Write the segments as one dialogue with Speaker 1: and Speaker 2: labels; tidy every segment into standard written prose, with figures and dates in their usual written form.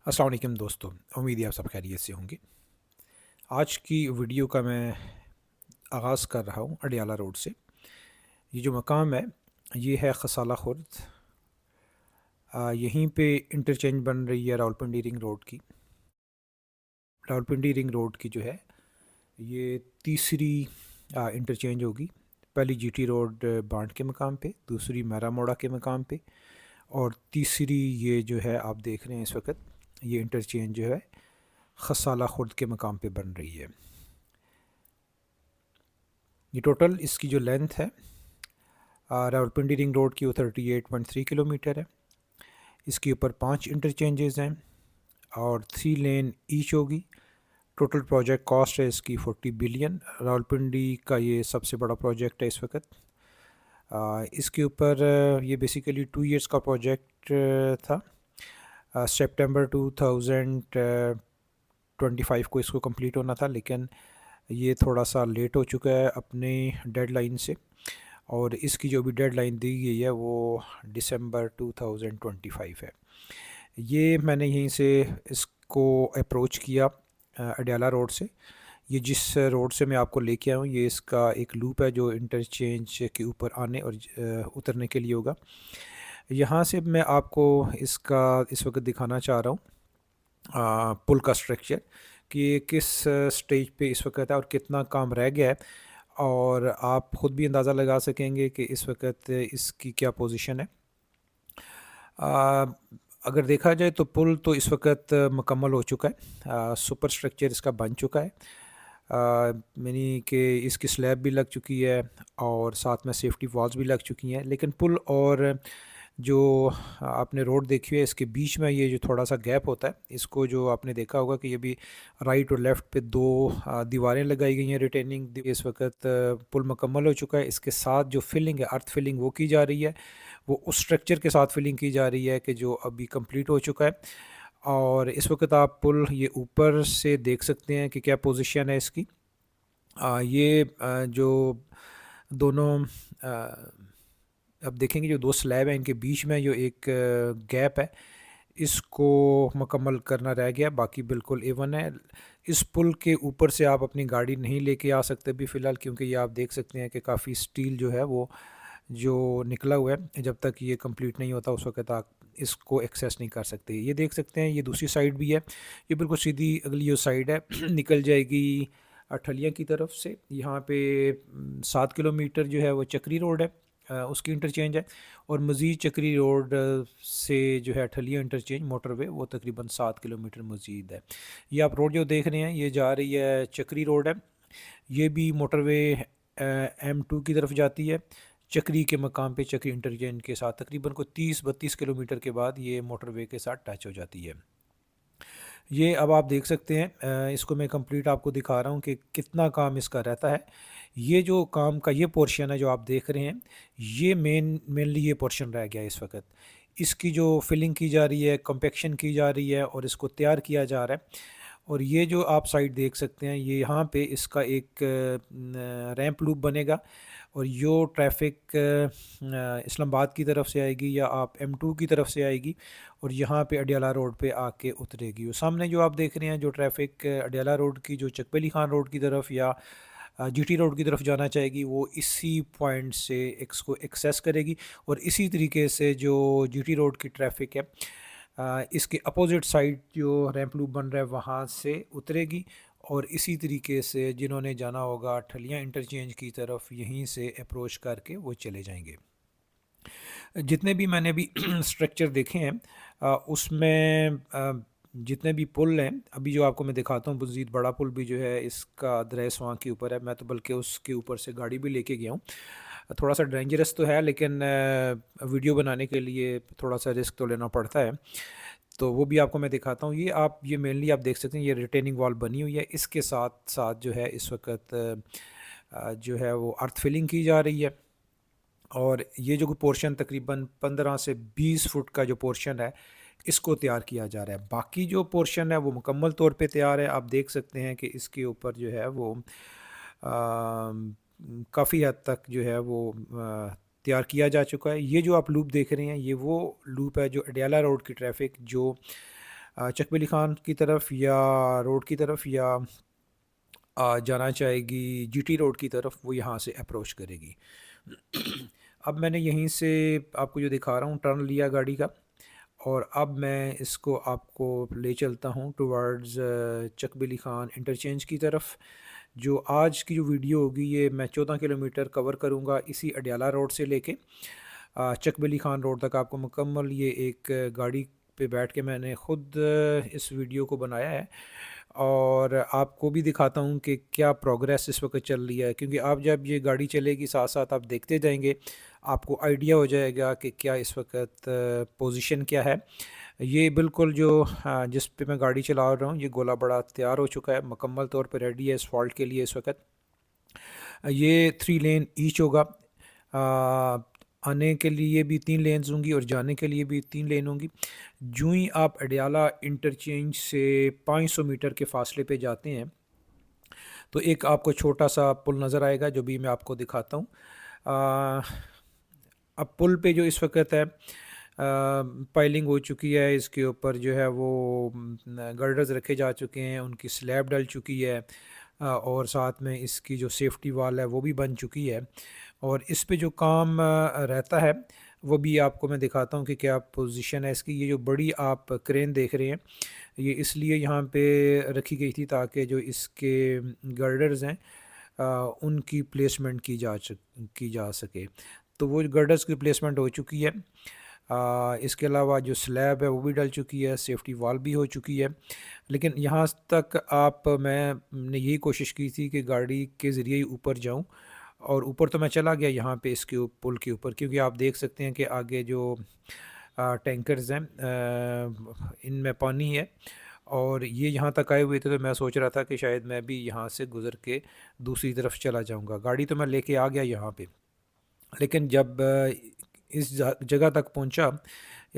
Speaker 1: अस्सलाम वालेकुम दोस्तों, उम्मीद है आप सब खैरियत से होंगे। आज की वीडियो का मैं आगाज़ कर रहा हूँ अडियाला रोड से। ये जो मकाम है, ये है खसाला खुर्द। यहीं पे इंटरचेंज बन रही है रावलपिंडी रिंग रोड की। रावलपिंडी रिंग रोड की जो है, ये तीसरी इंटरचेंज होगी। पहली जीटी रोड बांट के मकाम पे, दूसरी मैरा मोड़ा के मकाम पे, और तीसरी ये जो है आप देख रहे हैं इस वक्त, ये इंटरचेंज जो है खसाला खुर्द के मकाम पे बन रही है। ये टोटल इसकी जो लेंथ है रावलपिंडी रिंग रोड की, वो 38.3 किलोमीटर है। इसके ऊपर 5 इंटरचेंजेस हैं और 3 लेन ईच होगी। टोटल प्रोजेक्ट कॉस्ट है इसकी 40 बिलियन। रावलपिंडी का ये सबसे बड़ा प्रोजेक्ट है इस वक्त। इसके ऊपर ये बेसिकली 2 इयर्स का प्रोजेक्ट था। सितंबर 2025 को इसको कंप्लीट होना था, लेकिन ये थोड़ा सा लेट हो चुका है अपने डेडलाइन से, और इसकी जो भी डेडलाइन दी गई है वो दिसंबर 2025 है। ये मैंने यहीं से इसको अप्रोच किया अडियाला रोड से। ये जिस रोड से मैं आपको लेके आया हूँ, ये इसका एक लूप है जो इंटरचेंज के ऊपर आने और उतरने के लिए होगा। यहाँ से मैं आपको इसका इस वक्त दिखाना चाह रहा हूँ पुल का स्ट्रक्चर, कि ये किस स्टेज पे इस वक्त है और कितना काम रह गया है, और आप ख़ुद भी अंदाज़ा लगा सकेंगे कि इस वक्त इसकी क्या पोजीशन है। अगर देखा जाए तो पुल तो इस वक्त मुकम्मल हो चुका है। सुपर स्ट्रक्चर इसका बन चुका है, यानी कि इसकी स्लैब भी लग चुकी है और साथ में सेफ्टी वॉल्स भी लग चुकी हैं। लेकिन पुल और जो आपने रोड देखी है, इसके बीच में ये जो थोड़ा सा गैप होता है, इसको जो आपने देखा होगा कि ये भी राइट और लेफ़्ट पे 2 दीवारें लगाई गई हैं रिटेनिंग। इस वक्त पुल मुकम्मल हो चुका है। इसके साथ जो फिलिंग है, अर्थ फिलिंग, वो की जा रही है। वो उस स्ट्रक्चर के साथ फिलिंग की जा रही है कि जो अभी कंप्लीट हो चुका है। और इस वक्त आप पुल ये ऊपर से देख सकते हैं कि क्या पोजीशन है इसकी। ये जो दोनों अब देखेंगे, जो 2 स्लैब हैं, इनके बीच में जो एक गैप है, इसको मुकम्मल करना रह गया। बाकी बिल्कुल एवन है। इस पुल के ऊपर से आप अपनी गाड़ी नहीं लेके आ सकते भी फ़िलहाल, क्योंकि ये आप देख सकते हैं कि काफ़ी स्टील जो है वो जो निकला हुआ है। जब तक ये कंप्लीट नहीं होता उस वक्त आप इसको एक्सेस नहीं कर सकते। ये देख सकते हैं, ये दूसरी साइड भी है। ये बिल्कुल सीधी अगली जो साइड है निकल जाएगी ठलियाँ की तरफ से। यहाँ पे 7 किलोमीटर जो है वो चक्री रोड है, उसकी इंटरचेंज है। और मज़ीद चक्री रोड से जो है ठलिया इंटरचेंज मोटरवे, वो तकरीबन 7 किलोमीटर मज़ीद है। ये आप रोड जो देख रहे हैं, ये जा रही है चक्री रोड है। ये भी मोटरवे M2 की तरफ जाती है। चक्री के मकाम पे चक्री इंटरचेंज के साथ तकरीबन को 30-32 किलोमीटर के बाद ये मोटरवे के साथ टच हो जाती है। ये अब आप देख सकते हैं, इसको मैं कंप्लीट आपको दिखा रहा हूँ कि कितना काम इसका रहता है। ये जो काम का ये पोर्शन है जो आप देख रहे हैं, ये मेनली ये पोर्शन रह गया है इस वक्त। इसकी जो फिलिंग की जा रही है, कम्पेक्शन की जा रही है और इसको तैयार किया जा रहा है। और ये जो आप साइड देख सकते हैं, ये यहाँ पे इसका एक रैंप लूप बनेगा, और यो ट्रैफिक इस्लामाबाद की तरफ से आएगी या आप M2 की तरफ से आएगी और यहाँ पे अडियाला रोड पे आके उतरेगी। वो सामने जो आप देख रहे हैं, जो ट्रैफिक अडियाला रोड की जो चकबली खान रोड की तरफ या जीटी रोड की तरफ जाना चाहेगी, वो इसी पॉइंट से इसको एक्सेस करेगी। और इसी तरीके से जो जीटी रोड की ट्रैफिक है, इसके अपोजिट साइड जो रैंप लूप बन रहा है, वहाँ से उतरेगी। और इसी तरीके से जिन्होंने जाना होगा ठलियाँ इंटरचेंज की तरफ, यहीं से अप्रोच करके वो चले जाएंगे। जितने भी मैंने अभी स्ट्रक्चर देखे हैं, उसमें जितने भी पुल हैं, अभी जो आपको मैं दिखाता हूँ, मज़ीद बड़ा पुल भी जो है इसका द्रेस वहाँ के ऊपर है। मैं तो बल्कि उसके ऊपर से गाड़ी भी लेके गया हूँ। थोड़ा सा डेंजरस तो है, लेकिन वीडियो बनाने के लिए थोड़ा सा रिस्क तो लेना पड़ता है। तो वो भी आपको मैं दिखाता हूँ। ये मेनली आप देख सकते हैं, ये रिटेनिंग वॉल बनी हुई है। इसके साथ साथ जो है इस वक्त जो है वो अर्थ फिलिंग की जा रही है। और ये जो पोर्शन तकरीबन 15 से 20 फुट का जो पोर्शन है, इसको तैयार किया जा रहा है। बाकी जो पोर्शन है वो मुकम्मल तौर पे तैयार है। आप देख सकते हैं कि इसके ऊपर जो है वो काफ़ी हद तक जो है वो तैयार किया जा चुका है। ये जो आप लूप देख रहे हैं, ये वो लूप है जो अडियाला रोड की ट्रैफिक जो चक वली खान की तरफ या रोड की तरफ या जाना चाहेगी जीटी रोड की तरफ, वो यहाँ से अप्रोच करेगी। अब मैंने यहीं से आपको जो दिखा रहा हूँ टर्न लिया गाड़ी का, और अब मैं इसको आपको ले चलता हूँ टुवर्ड्स चक वली खान इंटरचेंज की तरफ। जो आज की जो वीडियो होगी ये मैं 14 किलोमीटर कवर करूँगा इसी अडयाला रोड से लेके चक वली खान रोड तक आपको मुकम्मल ये एक गाड़ी पे बैठ के मैंने ख़ुद इस वीडियो को बनाया है, और आपको भी दिखाता हूँ कि क्या प्रोग्रेस इस वक्त चल रही है, क्योंकि आप जब ये गाड़ी चलेगी साथ साथ आप देखते जाएंगे, आपको आइडिया हो जाएगा कि क्या इस वक्त पोजीशन क्या है। ये बिल्कुल जो जिस पे मैं गाड़ी चला रहा हूँ ये गोला बड़ा तैयार हो चुका है, मुकम्मल तौर पर रेडी है इस के लिए इस वक्त। ये 3 लेन ईच होगा। आने के लिए भी 3 लेन्स होंगी और जाने के लिए भी 3 लेन होंगी। जूँ ही आप अडयाला इंटरचेंज से 500 मीटर के फासले पे जाते हैं तो एक आपको छोटा सा पुल नज़र आएगा, जो भी मैं आपको दिखाता हूँ। अब पुल पे जो इस वक्त है पाइलिंग हो चुकी है, इसके ऊपर जो है वो गर्डर्स रखे जा चुके हैं, उनकी स्लैब डल चुकी है, और साथ में इसकी जो सेफ्टी वाल है वो भी बन चुकी है। और इस पे जो काम रहता है वो भी आपको मैं दिखाता हूँ कि क्या पोजीशन है इसकी। ये जो बड़ी आप क्रेन देख रहे हैं ये इसलिए यहाँ पे रखी गई थी ताकि जो इसके गर्डर्स हैं उनकी प्लेसमेंट की जा सके। तो वो गर्डर्स की प्लेसमेंट हो चुकी है। इसके अलावा जो स्लैब है वो भी डल चुकी है, सेफ्टी वॉल भी हो चुकी है। लेकिन यहाँ तक मैंने यही कोशिश की थी कि गाड़ी के ज़रिए ही ऊपर जाऊँ, और ऊपर तो मैं चला गया यहाँ पे इसके पुल के ऊपर, क्योंकि आप देख सकते हैं कि आगे जो टैंकर्स हैं इनमें पानी है, और ये यहाँ तक आए हुए थे, तो मैं सोच रहा था कि शायद मैं भी यहाँ से गुज़र के दूसरी तरफ चला जाऊँगा। गाड़ी तो मैं लेके आ गया यहाँ पे, लेकिन जब इस जगह तक पहुँचा,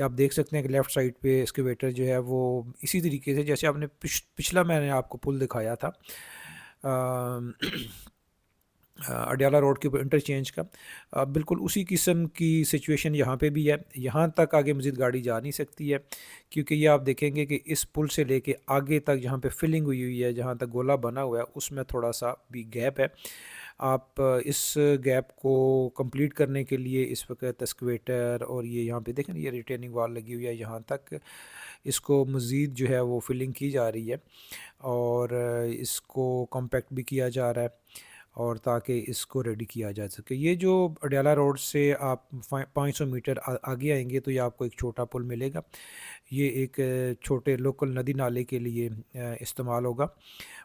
Speaker 1: आप देख सकते हैं कि लेफ़्ट साइड पे एक्सकेवेटर जो है वो इसी तरीके से जैसे आपने पिछला मैंने आपको पुल दिखाया था अडयाला रोड के ऊपर इंटरचेंज का, बिल्कुल उसी किस्म की सिचुएशन यहाँ पे भी है। यहाँ तक आगे मज़ीद गाड़ी जा नहीं सकती है, क्योंकि ये आप देखेंगे कि इस पुल से लेके आगे तक जहाँ पे फिलिंग हुई है, जहाँ तक गोला बना हुआ है, उसमें थोड़ा सा भी गैप है। आप इस गैप को कंप्लीट करने के लिए इस वक्त एक्सकेवेटर और ये यहाँ पे देखें ये रिटेनिंग वॉल लगी हुई है, यहाँ तक इसको मज़ीद जो है वो फिलिंग की जा रही है, और इसको कॉम्पैक्ट भी किया जा रहा है, और ताकि इसको रेडी किया जा सके। ये जो अडयाला रोड से आप 500 मीटर आगे आएंगे तो ये आपको एक छोटा पुल मिलेगा। ये एक छोटे लोकल नदी नाले के लिए इस्तेमाल होगा,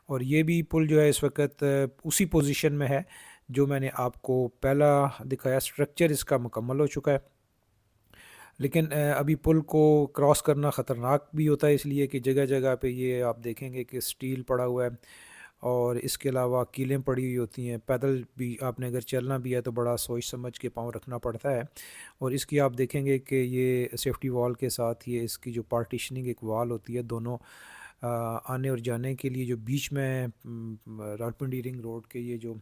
Speaker 1: और ये भी पुल जो है इस वक्त उसी पोजीशन में है जो मैंने आपको पहला दिखाया। स्ट्रक्चर इसका मुकम्मल हो चुका है, लेकिन अभी पुल को क्रॉस करना ख़तरनाक भी होता है, इसलिए कि जगह जगह पे ये आप देखेंगे कि स्टील पड़ा हुआ है, और इसके अलावा कीलें पड़ी हुई होती हैं। पैदल भी आपने अगर चलना भी है तो बड़ा सोच समझ के पाँव रखना पड़ता है। और इसकी आप देखेंगे कि ये सेफ्टी वॉल के साथ ये इसकी जो पार्टीशनिंग एक वॉल होती है दोनों आने और जाने के लिए, जो बीच में रावलपिंडी रिंग रोड के ये जो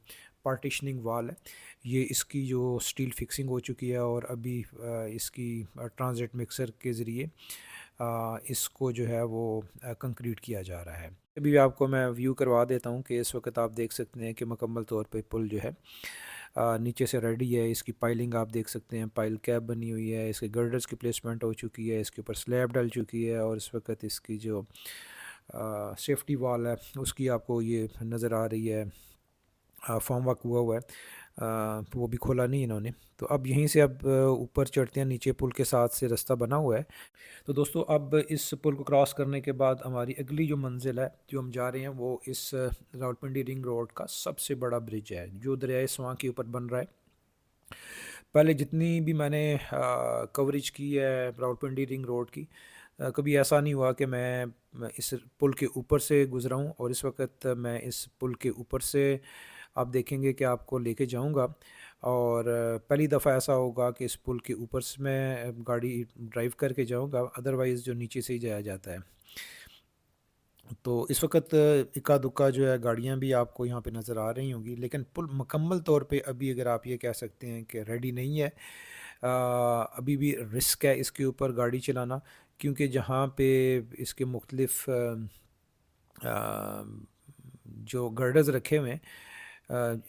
Speaker 1: पार्टीशनिंग वॉल है, ये इसकी जो स्टील फिक्सिंग हो चुकी है, और अभी इसकी ट्रांजिट मिक्सर के ज़रिए इसको जो है वो कंक्रीट किया जा रहा है। अभी आपको मैं व्यू करवा देता हूँ कि इस वक्त आप देख सकते हैं कि मुकम्मल तौर पे पुल जो है नीचे से रेडी है। इसकी पाइलिंग आप देख सकते हैं, पाइल कैप बनी हुई है, इसके गर्डर्स की प्लेसमेंट हो चुकी है, इसके ऊपर स्लैब डल चुकी है, और इस वक्त इसकी जो सेफ्टी वॉल है उसकी आपको ये नज़र आ रही है, फॉर्म वर्क हुआ हुआ है, वो भी खोला नहीं इन्होंने। तो अब यहीं से अब ऊपर चढ़ते हैं, नीचे पुल के साथ से रास्ता बना हुआ है। तो दोस्तों अब इस पुल को क्रॉस करने के बाद हमारी अगली जो मंजिल है जो हम जा रहे हैं वो इस रावलपिंडी रिंग रोड का सबसे बड़ा ब्रिज है जो दरियाए स्वां के ऊपर बन रहा है। पहले जितनी भी मैंने कवरेज की है रावलपिंडी रिंग रोड की, कभी ऐसा नहीं हुआ कि मैं इस पुल के ऊपर से गुज़रा हूँ, और इस वक्त मैं इस पुल के ऊपर से आप देखेंगे कि आपको लेके जाऊंगा, और पहली दफ़ा ऐसा होगा कि इस पुल के ऊपर से मैं गाड़ी ड्राइव करके जाऊंगा, अदरवाइज़ जो नीचे से ही जाया जाता है। तो इस वक्त इक्का दुक्का जो है गाड़ियां भी आपको यहाँ पे नज़र आ रही होंगी, लेकिन पुल मुकम्मल तौर पे अभी अगर आप ये कह सकते हैं कि रेडी नहीं है। अभी भी रिस्क है इसके ऊपर गाड़ी चलाना, क्योंकि जहाँ पे इसके मुख्तलिफ जो गर्डर्स रखे हुए हैं,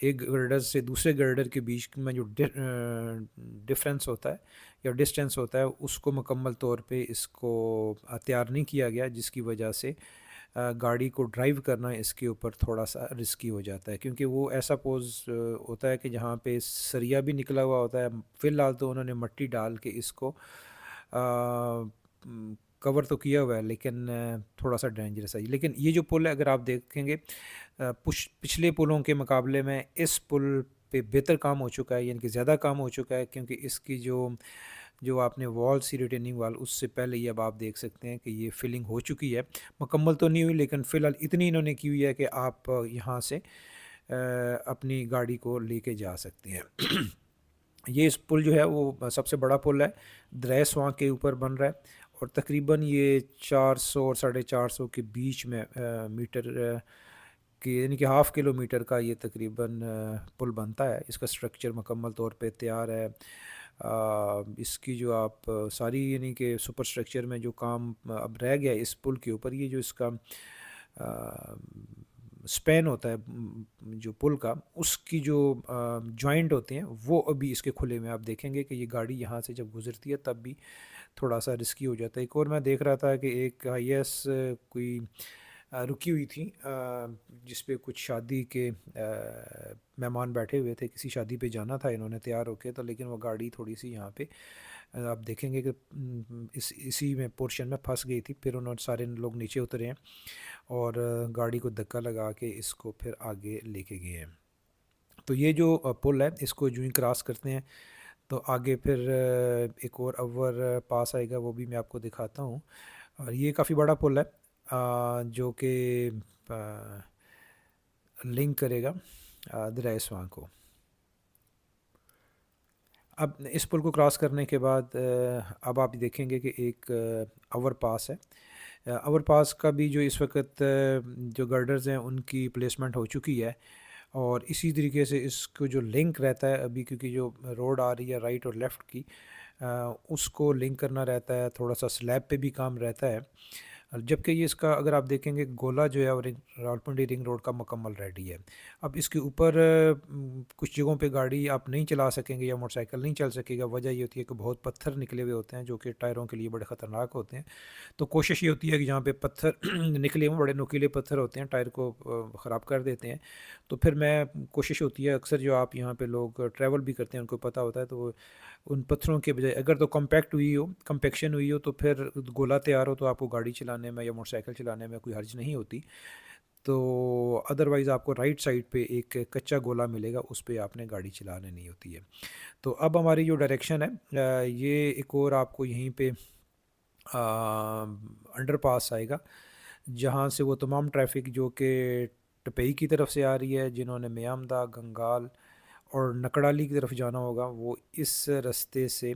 Speaker 1: एक गर्डर से दूसरे गर्डर के बीच में जो डिफरेंस होता है या डिस्टेंस होता है, उसको मुकम्मल तौर पे इसको तैयार नहीं किया गया, जिसकी वजह से गाड़ी को ड्राइव करना इसके ऊपर थोड़ा सा रिस्की हो जाता है, क्योंकि वो ऐसा पोज होता है कि जहाँ पे सरिया भी निकला हुआ होता है। फ़िलहाल तो उन्होंने मिट्टी डाल के इसको कवर तो किया हुआ है, लेकिन थोड़ा सा डेंजरस है। लेकिन ये जो पुल है, अगर आप देखेंगे पिछले पुलों के मुकाबले में इस पुल पे बेहतर काम हो चुका है, यानी कि ज़्यादा काम हो चुका है, क्योंकि इसकी जो जो आपने वॉल सी रिटेनिंग वाल, उससे पहले ही अब आप देख सकते हैं कि ये फिलिंग हो चुकी है। मुकम्मल तो नहीं हुई, लेकिन फ़िलहाल इतनी इन्होंने की हुई है कि आप यहाँ से अपनी गाड़ी को लेके जा सकते हैं। ये इस पुल जो है वो सबसे बड़ा पुल है, द्रैसवां के ऊपर बन रहा है, और तकरीबन ये 400 और 450 के बीच में मीटर कि यानी कि हाफ़ किलोमीटर का ये तकरीबन पुल बनता है। इसका स्ट्रक्चर मुकम्मल तौर पे तैयार है। इसकी जो आप सारी यानी कि सुपर स्ट्रक्चर में जो काम अब रह गया है इस पुल के ऊपर, ये जो इसका स्पैन होता है जो पुल का, उसकी जो जॉइंट होते हैं वो अभी इसके खुले में आप देखेंगे कि ये गाड़ी यहाँ से जब गुज़रती है तब भी थोड़ा सा रिस्की हो जाता है। एक और मैं देख रहा था कि एक IAS कोई रुकी हुई थी, जिस पे कुछ शादी के मेहमान बैठे हुए थे, किसी शादी पे जाना था इन्होंने तैयार होके, तो लेकिन वो गाड़ी थोड़ी सी यहाँ पे आप देखेंगे कि इसी में पोर्शन में फंस गई थी। फिर उन्होंने सारे लोग नीचे उतरे हैं और गाड़ी को धक्का लगा के इसको फिर आगे लेके गए हैं। तो ये जो पुल है, इसको जो ही क्रॉस करते हैं तो आगे फिर एक और अवर पास आएगा, वो भी मैं आपको दिखाता हूँ। और ये काफ़ी बड़ा पुल है, जो कि लिंक करेगा द्रैसवां को। अब इस पुल को क्रॉस करने के बाद अब आप देखेंगे कि एक अवर पास है। अवर पास का भी जो इस वक्त जो गर्डर्स हैं उनकी प्लेसमेंट हो चुकी है, और इसी तरीके से इसको जो लिंक रहता है अभी, क्योंकि जो रोड आ रही है राइट और लेफ़्ट की, उसको लिंक करना रहता है, थोड़ा सा स्लैब पे भी काम रहता है। जबकि ये इसका अगर आप देखेंगे गोला जो है और रावलपिंडी रिंग रोड का मुकम्मल रेडी है। अब इसके ऊपर कुछ जगहों पे गाड़ी आप नहीं चला सकेंगे या मोटरसाइकिल नहीं चल सकेगा। वजह ये होती है कि बहुत पत्थर निकले हुए होते हैं जो कि टायरों के लिए बड़े ख़तरनाक होते हैं। तो कोशिश ये होती है कि जहाँ पे पत्थर निकले हुए बड़े नुकीले पत्थर होते हैं, टायर को ख़राब कर देते हैं। तो फिर मैं कोशिश होती है अक्सर, जो आप यहाँ पे लोग ट्रैवल भी करते हैं उनको पता होता है, तो वो उन पत्थरों के बजाय अगर तो कॉम्पैक्ट हुई हो, कम्पेक्शन हुई हो, तो फिर गोला तैयार हो तो आपको गाड़ी चलाने में या मोटरसाइकिल चलाने में कोई हर्ज नहीं होती। तो अदरवाइज़ आपको राइट साइड पे एक कच्चा गोला मिलेगा, उस पे आपने गाड़ी चलाने नहीं होती है। तो अब हमारी जो डायरेक्शन है, ये एक और आपको यहीं पे अंडरपास आएगा, जहाँ से वो तमाम ट्रैफिक जो कि टपई की तरफ से आ रही है, जिन्होंने म्यामदा, गंगाल और नकड़ाली की तरफ जाना होगा, वो इस रास्ते से,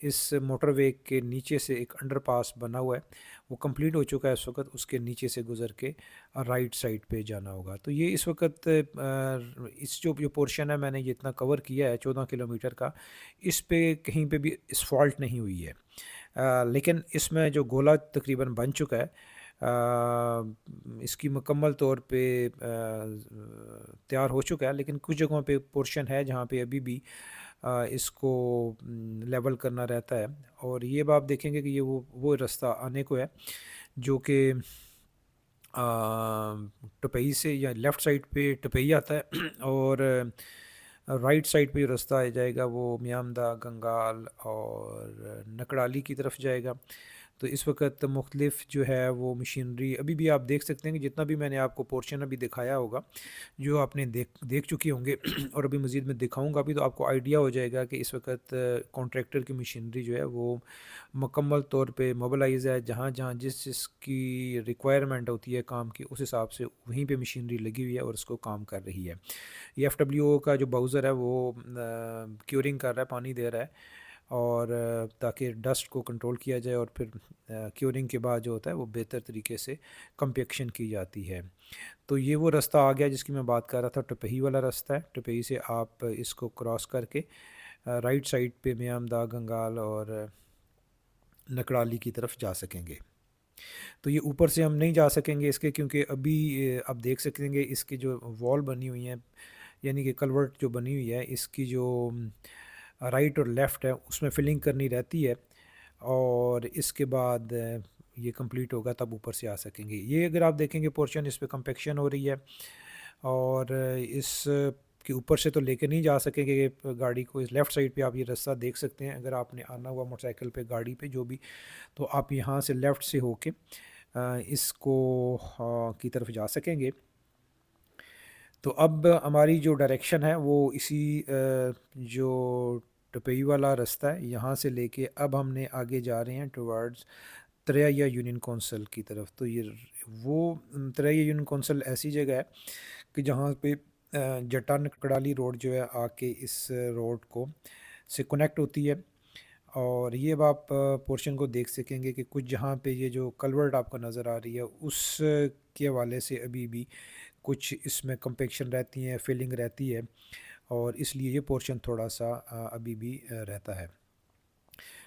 Speaker 1: इस मोटरवे के नीचे से एक अंडरपास बना हुआ है, वो कंप्लीट हो चुका है इस वक्त, उसके नीचे से गुज़र के राइट साइड पे जाना होगा। तो ये इस वक्त इस जो पोर्शन है मैंने ये इतना कवर किया है 14 किलोमीटर का, इस पे कहीं पे भी असफाल्ट नहीं हुई है। लेकिन इसमें जो गोला तकरीबन बन चुका है, इसकी मुकम्मल तौर पे तैयार हो चुका है, लेकिन कुछ जगहों पे पोर्शन है जहाँ पे अभी भी इसको लेवल करना रहता है। और ये अब आप देखेंगे कि ये वो रास्ता आने को है जो कि टपई से या लेफ़्ट साइड पे टपई आता है और राइट साइड पे जो रास्ता आ जाएगा वो म्यामदा, गंगाल और नकड़ाली की तरफ जाएगा। तो इस वक्त मुख्तलिफ जो है वो मशीनरी अभी भी आप देख सकते हैं कि जितना भी मैंने आपको पोर्शन अभी दिखाया होगा, जो आपने देख चुके होंगे और अभी मज़ीद मैं दिखाऊंगा भी, तो आपको आइडिया हो जाएगा कि इस वक्त कॉन्ट्रैक्टर की मशीनरी जो है वो मुकम्मल तौर पे मोबिलाइज है। जहाँ जहाँ जिस जिसकी रिक्वायरमेंट होती है काम की, उस हिसाब से वहीं पे मशीनरी लगी हुई है और उसको काम कर रही है। ये FWO का जो बाउज़र है वो क्यूरिंग कर रहा है, पानी दे रहा है, और ताकि डस्ट को कंट्रोल किया जाए, और फिर क्यूरिंग के बाद जो होता है वो बेहतर तरीके से कंपेक्शन की जाती है। तो ये वो रास्ता आ गया जिसकी मैं बात कर रहा था, टपही वाला रास्ता है। टपही से आप इसको क्रॉस करके राइट साइड पे मियामदा, गंगाल और नकड़ाली की तरफ जा सकेंगे। तो ये ऊपर से हम नहीं जा सकेंगे इसके, क्योंकि अभी आप देख सकेंगे इसकी जो वॉल बनी हुई है, यानी कि कलवर्ट जो बनी हुई है, इसकी जो राइट और लेफ़्ट है उसमें फिलिंग करनी रहती है, और इसके बाद ये कंप्लीट होगा तब ऊपर से आ सकेंगे। ये अगर आप देखेंगे पोर्शन, इस पे कंपेक्शन हो रही है, और इस के ऊपर से तो लेके नहीं जा सकेंगे गाड़ी को। इस लेफ़्ट साइड पे आप ये रास्ता देख सकते हैं, अगर आपने आना हुआ मोटरसाइकिल पे, गाड़ी पे, जो भी, तो आप यहाँ से लेफ़्ट से होके इसको की तरफ जा सकेंगे। तो अब हमारी जो डायरेक्शन है वो इसी जो टपई वाला रास्ता है, यहाँ से लेके अब हमने आगे जा रहे हैं टुवर्ड्स तरैया यूनियन कौंसिल की तरफ। तो ये वो तरैया यूनियन कौंसिल ऐसी जगह है कि जहाँ पे जटान कड़ाली रोड जो है आके इस रोड को से कनेक्ट होती है। और ये अब आप पोर्शन को देख सकेंगे कि कुछ जहाँ पे ये जो कलवर्ट आपको नज़र आ रही है उस के हवाले से अभी भी कुछ इसमें कंपेक्शन रहती है, फिलिंग रहती है, और इसलिए ये पोर्शन थोड़ा सा अभी भी रहता है।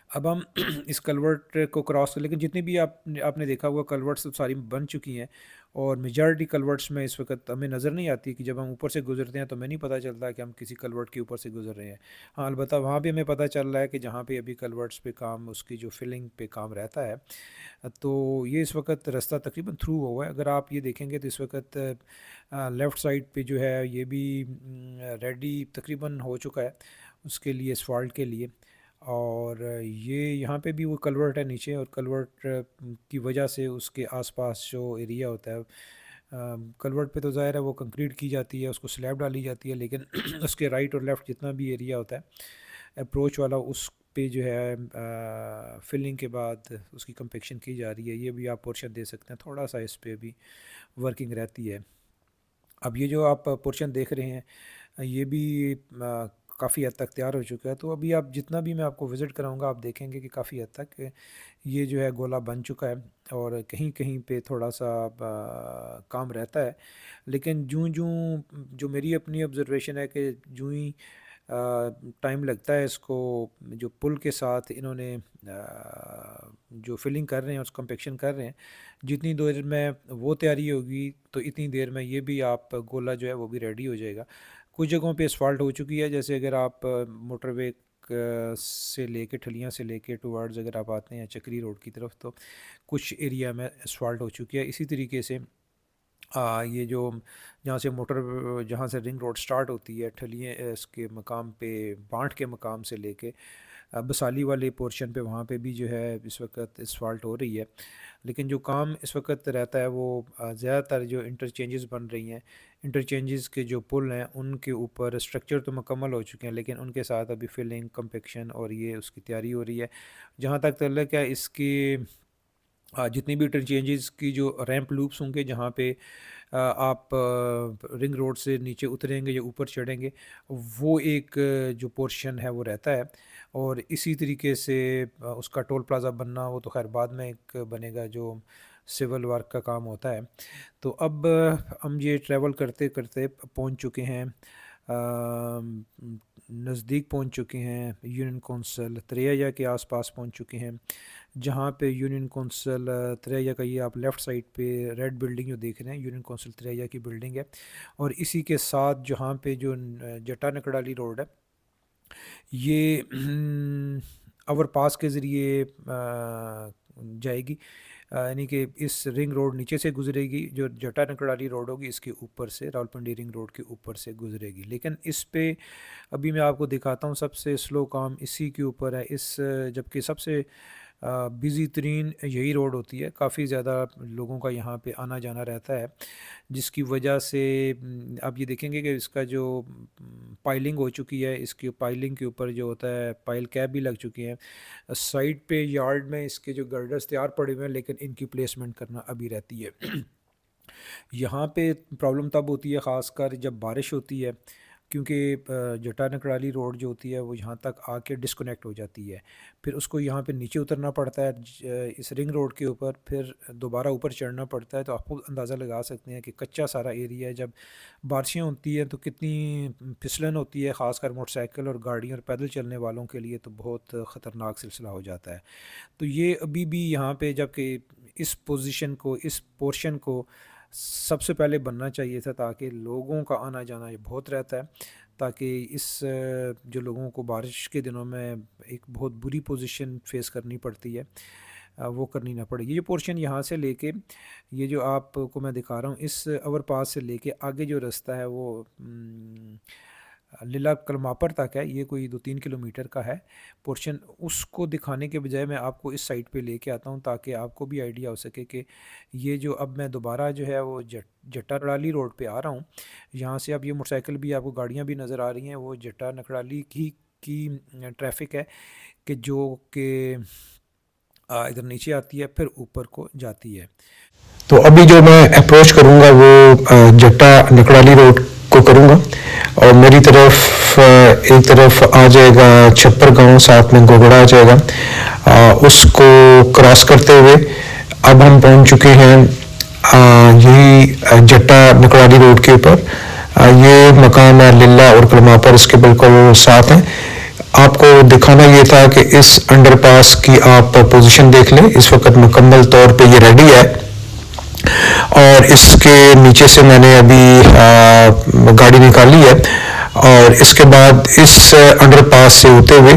Speaker 1: अब हम इस कलवर्ट को क्रॉस कर, लेकिन जितनी भी आपने देखा हुआ कलवर्ट्स सब सारी बन चुकी हैं, और मेजॉरिटी कलवर्ट्स में इस वक्त हमें नज़र नहीं आती कि जब हम ऊपर से गुजरते हैं तो हमें नहीं पता चलता कि हम किसी कलवर्ट के ऊपर से गुजर रहे हैं। हाँ, अलबत्ता वहाँ भी हमें पता चल रहा है कि जहाँ पे अभी कलवर्ट्स पे काम, उसकी जो फिलिंग पे काम रहता है। तो ये इस वक्त रास्ता तकरीबन थ्रू हुआ है। अगर आप ये देखेंगे तो इस वक्त लेफ़्ट साइड पे जो है ये भी रेडी तकरीबन हो चुका है उसके लिए, असफाल्ट के लिए। और ये यहाँ पे भी वो कलवर्ट है नीचे, और कलवर्ट की वजह से उसके आसपास जो एरिया होता है, कलवर्ट पे तो ज़ाहिर है वो कंक्रीट की जाती है, उसको स्लैब डाली जाती है, लेकिन उसके राइट और लेफ़्ट जितना भी एरिया होता है अप्रोच वाला, उस पे जो है फिलिंग के बाद उसकी कंपेक्शन की जा रही है। ये भी आप पोर्शन दे सकते हैं, थोड़ा सा इस पे भी वर्किंग रहती है। अब ये जो आप पोर्शन देख रहे हैं ये भी काफ़ी हद तक तैयार हो चुका है। तो अभी आप जितना भी मैं आपको विज़िट कराऊंगा आप देखेंगे कि काफ़ी हद तक ये जो है गोला बन चुका है, और कहीं कहीं पे थोड़ा सा काम रहता है। लेकिन जूं जूं जो मेरी अपनी ऑब्ज़र्वेशन है कि जूं ही टाइम लगता है इसको, जो पुल के साथ इन्होंने जो फिलिंग कर रहे हैं, उस कंपेक्शन कर रहे हैं, जितनी देर में वो तैयारी होगी तो इतनी देर में ये भी आप गोला जो है वो भी रेडी हो जाएगा। कुछ जगहों पे असफाल्ट हो चुकी है, जैसे अगर आप मोटरवे से लेके, ठलियाँ से लेके टुवर्ड्स अगर आप आते हैं चक्री रोड की तरफ, तो कुछ एरिया में असफाल्ट हो चुकी है। इसी तरीके से ये जो जहाँ से रिंग रोड स्टार्ट होती है ठलियाँ इसके मकाम पे, बांट के मकाम से लेके बसाली वाले पोर्शन पे, वहाँ पे भी जो है इस वक्त असफाल्ट हो रही है। लेकिन जो काम इस वक्त रहता है वो ज़्यादातर जो इंटरचेंजेस बन रही हैं, इंटरचेंजेस के जो पुल हैं उनके ऊपर स्ट्रक्चर तो मुकम्मल हो चुके हैं, लेकिन उनके साथ अभी फिलिंग, कंपेक्शन और ये उसकी तैयारी हो रही है। जहाँ तक तल्लक है इसकी जितनी भी इंटरचेंजेस की जो रैंप लूप्स होंगे, जहाँ पे आप रिंग रोड से नीचे उतरेंगे या ऊपर चढ़ेंगे, वो एक जो पोर्शन है वो रहता है। और इसी तरीके से उसका टोल प्लाज़ा बनना, वो तो खैर बाद में एक बनेगा, जो सिविल वर्क का काम होता है। तो अब हम ये ट्रैवल करते करते पहुंच चुके हैं, नज़दीक पहुंच चुके हैं यूनियन कौंसिल तरैया के आसपास पहुंच चुके हैं, जहाँ पे यूनियन कौंसिल तरैया का, ये आप लेफ़्ट साइड पे रेड बिल्डिंग जो देख रहे हैं, यूनियन कौंसिल तरैया की बिल्डिंग है। और इसी के साथ जहाँ पे जो जटा नकड़ाली रोड है, ये ओवरपास के ज़रिए जाएगी, यानी कि इस रिंग रोड नीचे से गुजरेगी, जो जटा नकड़ाली रोड होगी इसके ऊपर से, रावलपिंडी रिंग रोड के ऊपर से गुजरेगी। लेकिन इस पे अभी मैं आपको दिखाता हूँ, सबसे स्लो काम इसी के ऊपर है, इस जबकि सबसे बिज़ी तरीन यही रोड होती है, काफ़ी ज़्यादा लोगों का यहाँ पे आना जाना रहता है, जिसकी वजह से आप ये देखेंगे कि इसका जो पाइलिंग हो चुकी है, इसकी पाइलिंग के ऊपर जो होता है पाइल कैप भी लग चुकी हैं। साइड पे यार्ड में इसके जो गर्डर्स तैयार पड़े हुए हैं, लेकिन इनकी प्लेसमेंट करना अभी रहती है। यहाँ पे प्रॉब्लम तब होती है ख़ासकर जब बारिश होती है, क्योंकि जटा नकड़ाली रोड जो होती है वो यहाँ तक आके डिस्कनेक्ट हो जाती है, फिर उसको यहाँ पे नीचे उतरना पड़ता है इस रिंग रोड के ऊपर, फिर दोबारा ऊपर चढ़ना पड़ता है। तो आपको अंदाज़ा लगा सकते हैं कि कच्चा सारा एरिया है। जब बारिशें होती हैं तो कितनी फिसलन होती है, ख़ासकर मोटरसाइकिल और गाड़ी और पैदल चलने वालों के लिए तो बहुत ख़तरनाक सिलसिला हो जाता है। तो ये अभी भी यहाँ पे, जबकि इस पोजीशन को, इस पोर्शन को सबसे पहले बनना चाहिए था, ताकि लोगों का आना जाना ये बहुत रहता है, ताकि इस जो लोगों को बारिश के दिनों में एक बहुत बुरी पोजीशन फेस करनी पड़ती है, वो करनी ना पड़े। ये जो पोर्शन यहाँ से लेके, ये जो आपको मैं दिखा रहा हूँ, इस ओवरपास से लेके आगे जो रास्ता है वो लीला कलमापर तक है। ये कोई 2-3 किलोमीटर का है पोर्शन। उसको दिखाने के बजाय मैं आपको इस साइड पे लेके आता हूँ, ताकि आपको भी आइडिया हो सके कि ये जो अब मैं दोबारा जो है वो जट्टा नकड़ाली रोड पे आ रहा हूँ। यहाँ से अब ये मोटरसाइकिल भी, आपको गाड़ियाँ भी नज़र आ रही हैं, वो जट्टा नकड़ाली की ट्रैफिक है कि जो कि इधर नीचे आती है फिर ऊपर को जाती है।
Speaker 2: तो अभी जो मैं अप्रोच करूँगा वो जट्टा नकड़ाली रोड को करूँगा, और मेरी तरफ एक तरफ आ जाएगा छप्पर गांव, साथ में गोगड़ा आ जाएगा। उसको क्रॉस करते हुए अब हम पहुंच चुके हैं यही जट्टा नकड़ाली रोड के ऊपर। ये मकान है लिल्ला और कलमापर इसके बिल्कुल साथ हैं। आपको दिखाना ये था कि इस अंडरपास की आप पोजीशन देख लें। इस वक्त मुकम्मल तौर पे ये रेडी है, और इसके नीचे से मैंने अभी गाड़ी निकाली है, और इसके बाद इस अंडरपास से होते हुए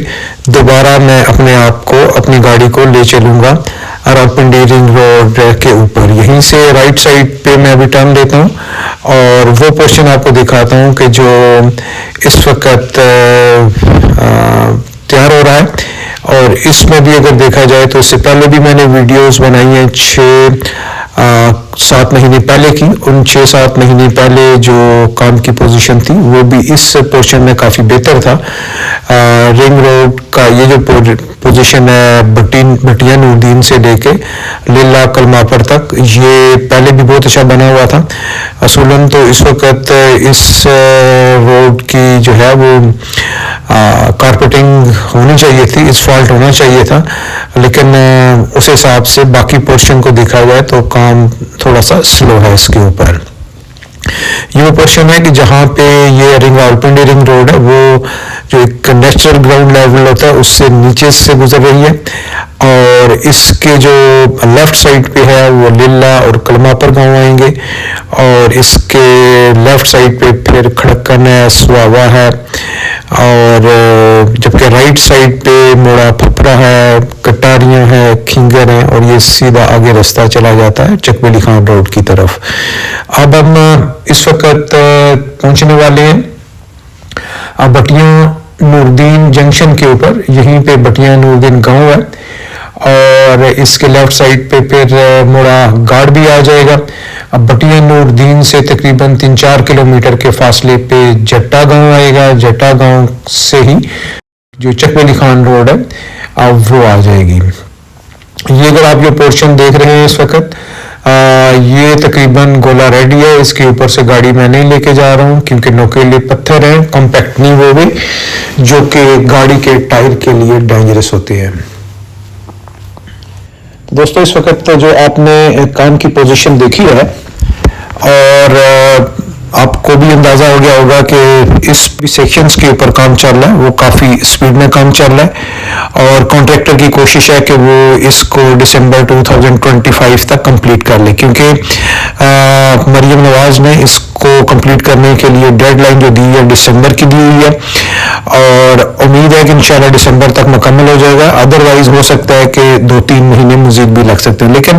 Speaker 2: दोबारा मैं अपने आप को, अपनी गाड़ी को ले चलूँगा रावलपिंडी रिंग रोड के ऊपर। यहीं से राइट साइड पे मैं अभी टर्न लेता हूँ और वो पोर्शन आपको दिखाता हूँ कि जो इस वक्त तैयार हो रहा है। और इसमें भी अगर देखा जाए तो इससे पहले भी मैंने वीडियोस बनाई हैं 6-7 महीने पहले की। उन 6-7 महीने पहले जो काम की पोजीशन थी वो भी इस पोर्शन में काफ़ी बेहतर था। रिंग रोड का ये जो पोजीशन है भटिया नूरदीन से लेके लीला कलमापर तक, ये पहले भी बहुत अच्छा बना हुआ था। असूलन तो इस वक्त इस रोड की जो है वो कारपेटिंग होनी चाहिए थी, इस्फाल्ट होना चाहिए था, लेकिन उस हिसाब से बाकी पोर्शन को देखा जाए तो काम थोड़ा सा स्लो है इसके ऊपर। ये वो पोर्शन है कि जहाँ पे ये रावलपिंडी रिंग रोड है वो जो एक नेचुरल ग्राउंड लेवल होता है उससे नीचे से गुजर रही है, और इसके जो लेफ्ट साइड पे है वो लीला और कलमापर गांव आएंगे, और इसके लेफ्ट साइड पे फिर खड़क्कन है, सुहावा है, और जबकि राइट साइड पे मोड़ा फपरा है, कटारियां है, खिंगर है, और ये सीधा आगे रास्ता चला जाता है चकबेली खान रोड की तरफ। अब हम इस वक्त पहुंचने वाले हैं भटिया नूरदीन जंक्शन के ऊपर। यहीं पे भटिया नूरदीन गांव है, और इसके लेफ्ट साइड पे फिर मोड़ा गाड़ भी आ जाएगा। अब भटिया नूरदीन से तकरीबन 3-4 किलोमीटर के फासले पे जट्टा गांव आएगा। जट्टा गांव से ही जो चकबेली खान रोड है अब वो आ जाएगी। ये अगर आप ये पोर्शन देख रहे हैं इस वक्त, ये तकरीबन गोला रेडी है। इसके ऊपर से गाड़ी मैं नहीं लेके जा रहा हूँ क्योंकि नोकीले पत्थर हैं, कॉम्पैक्ट नहीं वो भी, जो कि गाड़ी के टायर के लिए डेंजरस होते हैं। दोस्तों इस वक्त जो आपने काम की पोजीशन देखी है, और आपको भी अंदाजा हो गया होगा कि इस सेक्शंस के ऊपर काम चल रहा है, वो काफ़ी स्पीड में काम चल रहा है, और कॉन्ट्रैक्टर की कोशिश है कि वो इसको दिसंबर 2025 तक कंप्लीट कर ले, क्योंकि मरियम नवाज ने इसको कंप्लीट करने के लिए डेडलाइन जो दी है दिसंबर की दी हुई है, और उम्मीद है कि इंशाल्लाह दिसंबर तक मुकम्मल हो जाएगा। अदरवाइज हो सकता है कि 2-3 महीने मजीद भी लग सकते हैं, लेकिन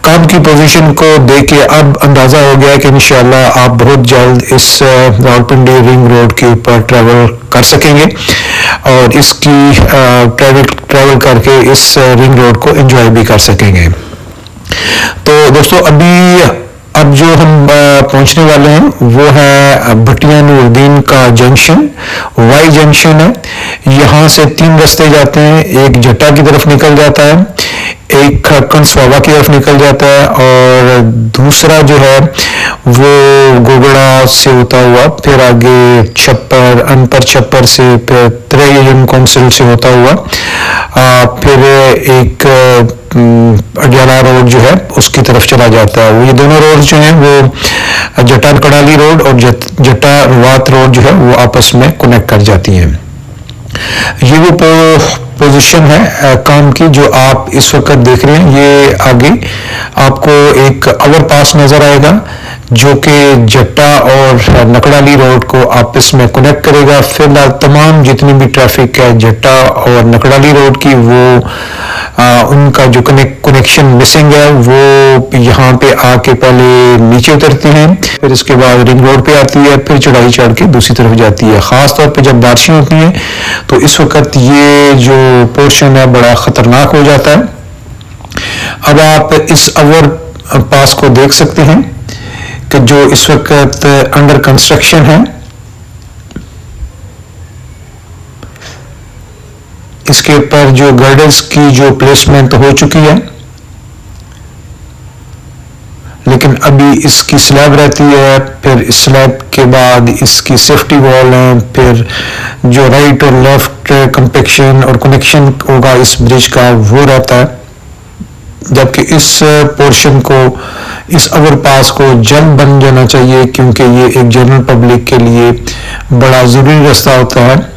Speaker 2: काम की पोजीशन को देख के अब अंदाजा हो गया कि इंशाल्लाह आप बहुत जल्द इस रावलपिंडी रिंग रोड के ऊपर ट्रैवल कर सकेंगे, और इसकी ट्रैवल करके इस रिंग रोड को एंजॉय भी कर सकेंगे। तो दोस्तों अब जो हम पहुंचने वाले हैं वो है भटिया नूरदीन का जंक्शन, वाई जंक्शन है। यहाँ से 3 रास्ते जाते हैं, एक जट्टा की तरफ निकल जाता है, एक खड़क्कन स्वावा की तरफ निकल जाता है, और दूसरा जो है वो गोगड़ा से होता हुआ फिर आगे छप्पर, अनपर छप्पर से फिर त्रेयम काउंसिल से होता हुआ फिर एक अडियाला रोड जो है उसकी तरफ चला जाता है। वो ये दोनों रोड जो हैं वो जट्टा कड़ाली रोड और जट्टा रवात रोड जो है वो आपस में कनेक्ट कर जाती हैं। ये वो पोजीशन है काम की जो आप इस वक्त देख रहे हैं। ये आगे आपको एक ओवरपास नजर आएगा जो कि जट्टा और नकड़ाली रोड को आपस में कनेक्ट करेगा। फिलहाल तमाम जितनी भी ट्रैफिक है जट्टा और नकड़ाली रोड की वो उनका जो कनेक्शन मिसिंग है वो यहाँ पे आके पहले नीचे उतरती हैं, फिर इसके बाद रिंग रोड पे आती है, फिर चढ़ाई चढ़ के दूसरी तरफ जाती है। ख़ास तौर पे जब बारिशें होती हैं तो इस वक्त ये जो पोर्शन है बड़ा ख़तरनाक हो जाता है। अब आप इस ओवर पास को देख सकते हैं कि जो इस वक्त अंडर कंस्ट्रक्शन है। इसके ऊपर जो गर्डर्स की जो प्लेसमेंट हो चुकी है, लेकिन अभी इसकी स्लैब रहती है, फिर स्लैब के बाद इसकी सेफ्टी वॉल है, फिर जो राइट और लेफ्ट कंपेक्शन और कनेक्शन होगा इस ब्रिज का वो रहता है। जबकि इस पोर्शन को, इस ओवरपास को जल्द बन जाना चाहिए क्योंकि ये एक जनरल पब्लिक के लिए बड़ा ज़रूरी रास्ता होता है।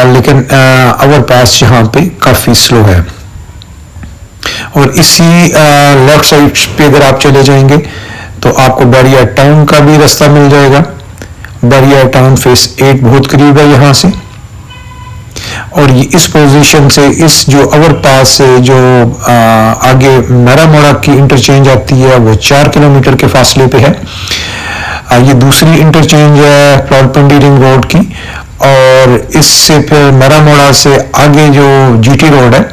Speaker 2: लेकिन ओवरपास यहाँ पे काफ़ी स्लो है। और इसी लेफ्ट साइड पे अगर आप चले जाएंगे तो आपको बैरियर टाउन का भी रास्ता मिल जाएगा। बैरियर टाउन फेस 8 बहुत करीब है यहाँ से। और ये इस पोजीशन से, इस जो ओवरपास से जो आगे नरा मोड़ा की इंटरचेंज आती है वो 4 किलोमीटर के फासले पे है। ये दूसरी इंटरचेंज है रावलपिंडी रिंग रोड की। और इससे फिर नरा मोड़ा से आगे जो जीटी रोड है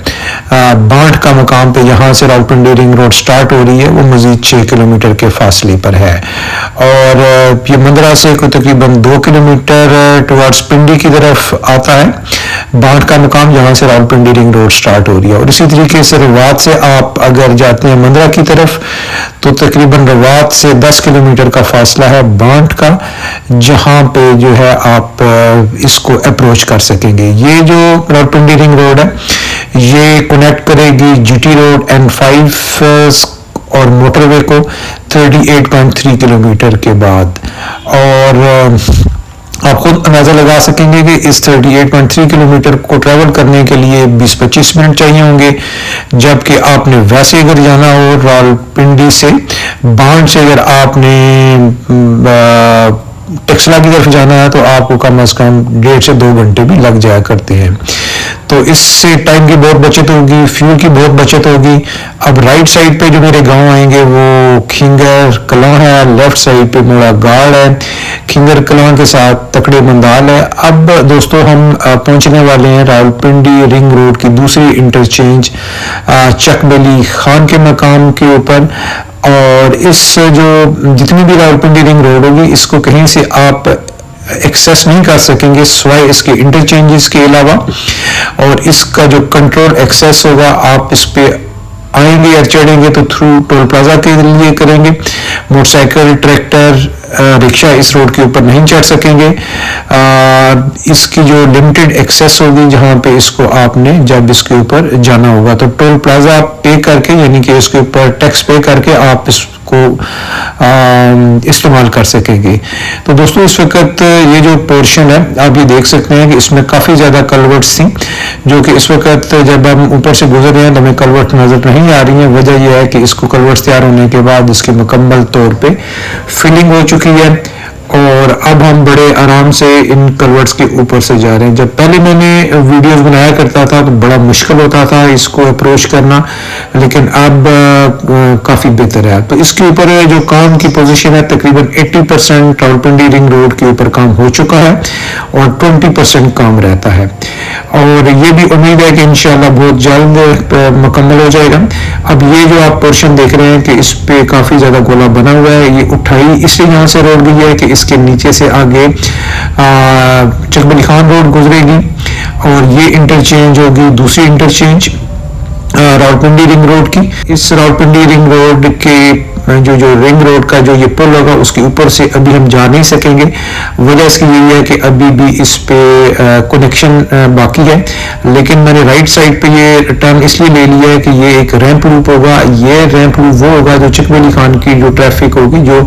Speaker 2: बांट का मुकाम पे, यहाँ से रावलपिंडी रिंग रोड स्टार्ट हो रही है, वो मजीद 6 किलोमीटर के फासले पर है। और ये मंदरा से कोई तकरीबन 2 किलोमीटर टुवर्ड्स पिंडी की तरफ आता है। बांट का मुकाम यहाँ से रावलपिंडी रिंग रोड स्टार्ट हो रही है। और इसी तरीके से रवात से आप अगर जाते हैं मंदरा की तरफ तो तकरीबन रवात से 10 किलोमीटर का फासला है बांट का, जहाँ पे जो है आप इसको अप्रोच कर सकेंगे। ये जो रावलपिंडी रिंग रोड है ये कनेक्ट करेगी जीटी रोड N5 और मोटरवे को 38.3 किलोमीटर के बाद। और आप खुद अंदाजा लगा सकेंगे कि इस 38.3 किलोमीटर को ट्रैवल करने के लिए 20-25 मिनट चाहिए होंगे। जबकि आपने वैसे अगर जाना हो रावलपिंडी से बांट से अगर आपने टेक्सला की तरफ जाना है तो आपको कम से कम 1.5 से 2 घंटे भी लग जाया करते हैं। तो इससे टाइम की बहुत बचत होगी, फ्यूल की बहुत बचत होगी। अब राइट साइड पे जो मेरे गांव आएंगे वो खिंगर कलां है, लेफ्ट साइड पे मोड़ा गाड़ है, खिंगर कलां के साथ तकड़े मंदाल है। अब दोस्तों हम पहुंचने वाले हैं रावलपिंडी रिंग रोड की दूसरी इंटरचेंज चकबली खान के मकाम के ऊपर। और इस जो जितनी भी रावलपिंडी रिंग रोड होगी इसको कहीं से आप एक्सेस नहीं कर सकेंगे सिवाय इसके इंटरचेंजेस के अलावा। और इसका जो कंट्रोल एक्सेस होगा आप इस पे आएंगे या चढ़ेंगे तो थ्रू टोल प्लाजा के लिए करेंगे। मोटरसाइकिल, ट्रैक्टर, रिक्शा इस रोड के ऊपर नहीं चढ़ सकेंगे। इसकी जो लिमिटेड एक्सेस होगी जहाँ पे इसको आपने जब इसके ऊपर जाना होगा तो टोल प्लाजा पे करके, यानी कि इसके ऊपर टैक्स पे करके आप इसको इस्तेमाल कर सकेंगे। तो दोस्तों इस वक्त ये जो पोर्शन है आप ये देख सकते हैं कि इसमें काफ़ी ज़्यादा कलवर्ट्स थी जो कि इस वक्त जब हम ऊपर से गुजर रहे हैं तो हमें कलवर्ट नज़र नहीं आ रही है। वजह यह है कि इसको कलवर्ट्स तैयार होने के बाद इसकी मुकम्मल तौर पे फिलिंग हो चुकी है और अब हम बड़े आराम से इन कलवर्ट्स के ऊपर से जा रहे हैं। जब पहले मैंने वीडियोस बनाया करता था तो बड़ा मुश्किल होता था इसको अप्रोच करना, लेकिन अब काफ़ी बेहतर है। तो इसके ऊपर जो काम की पोजीशन है तकरीबन 80% रावलपिंडी रिंग रोड के ऊपर काम हो चुका है और 20% काम रहता है। और ये भी उम्मीद है कि इंशाल्लाह बहुत जल्द मुकम्मल हो जाएगा। अब ये जो आप पोर्शन देख रहे हैं कि इस पे काफ़ी ज़्यादा गोला बना हुआ है, ये उठाई इसलिए यहाँ से रोड गई है कि इसके नीचे से आगे चकबली खान रोड गुजरेगी और ये इंटरचेंज होगी दूसरी इंटरचेंज रावलपिंडी रिंग रोड की। इस रावलपिंडी रिंग रोड के जो रिंग रोड का जो ये पुल होगा उसके ऊपर से अभी हम जा नहीं सकेंगे। वजह इसकी यही है कि अभी भी इस पे कनेक्शन बाकी है, लेकिन मैंने राइट साइड पे ये टर्न इसलिए ले लिया है कि ये एक रैंप लूप होगा। ये रैंप लूप वो होगा जो चक वली खान की जो ट्रैफिक होगी, जो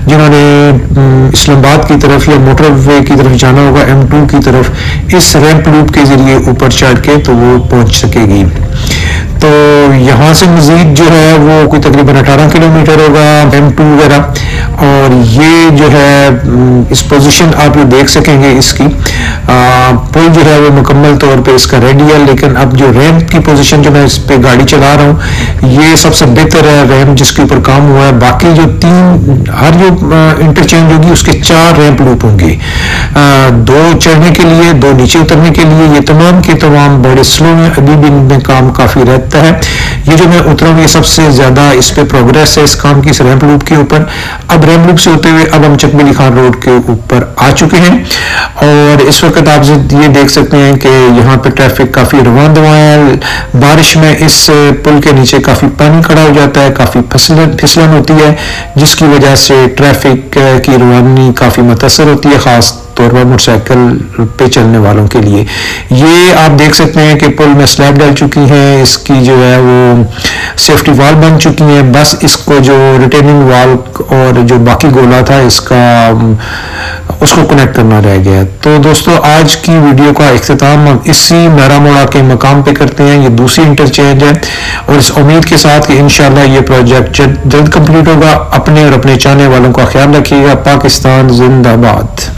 Speaker 2: जिन्होंने इस्लामाबाद की तरफ या मोटरवे की तरफ जाना होगा M2 की तरफ, इस रैंप लूप के जरिए ऊपर चढ़ के तो वो पहुंच सकेगी। तो यहाँ से मजीद जो है वो कोई तकरीबन 18 किलोमीटर होगा M2 वगैरह, और ये जो है इस पोजीशन आप लोग देख सकेंगे इसकी। पुल जो है वो मुकम्मल तौर पे इसका रेडी है, लेकिन अब जो रैंप की पोजीशन जो मैं इस पे गाड़ी चला रहा हूँ ये सबसे बेहतर है रैंप जिसके ऊपर काम हुआ है। बाकी जो हर जो इंटरचेंज होगी उसके 4 रैंप लूप होंगे, 2 चढ़ने के लिए, 2 नीचे उतरने के लिए। ये तमाम के तमाम बड़े स्लो हैं, अभी भी इनमें काम काफ़ी रहता है। ये जो मैं उतरा हूँ ये सबसे ज़्यादा इस पे प्रोग्रेस है इस काम की, इस रैंप लूप के ऊपर। अब रैंप लूप से होते हुए अब हम चक वली खान रोड के ऊपर आ चुके हैं, और इस वक्त आप ये देख सकते हैं कि यहाँ पे ट्रैफिक काफ़ी रवां दवा है। बारिश में इस पुल के नीचे काफ़ी पानी खड़ा हो जाता है, काफ़ी फिसलन होती है, जिसकी वजह से ट्रैफिक की रवानी काफ़ी मुतासर होती है, ख़ास तौर पर मोटरसाइकिल पे चलने वालों के लिए। ये आप देख सकते हैं कि पुल में स्लैब डल चुकी है, इसकी जो है वो सेफ्टी वाल बन चुकी है। बस इसको जो रिटेनिंग वाल और जो बाकी गोला था इसका उसको कनेक्ट करना रह गया। तो दोस्तों आज की वीडियो का इख्तिताम हम इसी नारा मोड़ा के मकाम पे करते हैं। ये दूसरी इंटरचेंज है, और इस उम्मीद के साथ कि इंशाल्लाह ये प्रोजेक्ट जल्द कंप्लीट होगा। अपने और अपने चाहने वालों का ख्याल रखिएगा। पाकिस्तान जिंदाबाद।